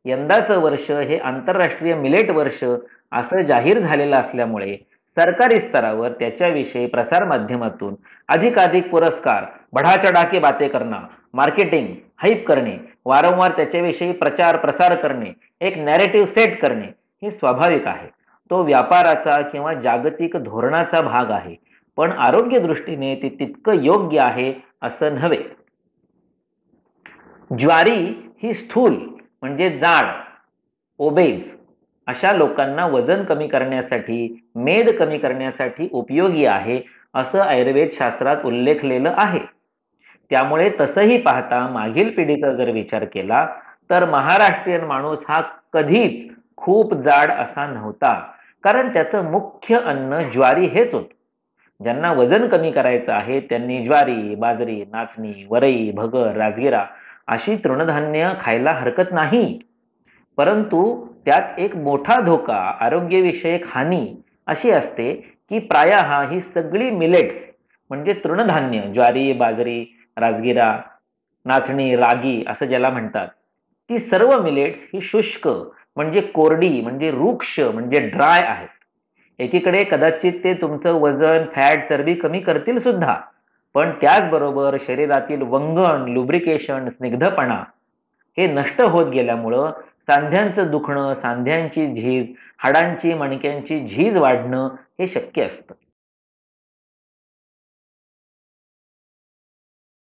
यंदाचं वर्ष हे आंतरराष्ट्रीय मिलेट वर्ष असं जाहीर झालेलं असल्यामुळे सरकारी स्तरावर त्याच्याविषयी प्रसारमाध्यमातून अधिकाधिक पुरस्कार, बढ़ा-चढ़ा के बातें करना, मार्केटिंग, हाईप करणे, वारंवार त्याच्याविषयी प्रचार प्रसार करणे, एक नॅरेटिव्ह सेट करणे हे स्वाभाविक आहे. तो व्यापाराचा किंवा जागतिक धोरणाचा भाग आहे. पण आरोग्य दृष्टीने ते तितकं योग्य आहे असं नव्हे. ज्वारी ही स्थूल म्हणजे जाड, ओबेज अशा लोकांना वजन कमी करण्यासाठी, मेद कमी करण्यासाठी उपयोगी आहे असं आयुर्वेद शास्त्रात उल्लेखलेलं आहे. त्यामुळे तसंही पाहता मागील पिढीचा जर विचार केला तर महाराष्ट्रीयन माणूस हा कधीच खूप जाड असा नव्हता, कारण त्याचं मुख्य अन्न ज्वारी हेच होतं. ज्यांना वजन कमी करायचं आहे त्यांनी ज्वारी, बाजरी, नाचणी, वरई, भगर, राजगिरा अशी तृणधान्य खायला हरकत नाही. परंतु त्यात एक मोठा धोका, आरोग्यविषयक हानी अशी असते की प्रायः ही सगळी मिलेट्स म्हणजे तृणधान्य, ज्वारी, बाजरी, राजगिरा, नाचणी, रागी असं ज्याला म्हणतात, ती सर्व मिलेट्स ही शुष्क म्हणजे कोरडी म्हणजे रुक्ष म्हणजे ड्राय आहेत. एकीकडे कदाचित ते तुमचं वजन, फॅट, चरबी कमी करतील सुद्धा, पण त्याचबरोबर शरीरातील वंगण, लुब्रिकेशन, स्निग्धपणा हे नष्ट होत गेल्यामुळं सांध्यांचं दुखणं, सांध्यांची झीज, हाडांची, मणक्यांची झीज वाढणं हे शक्य असतं.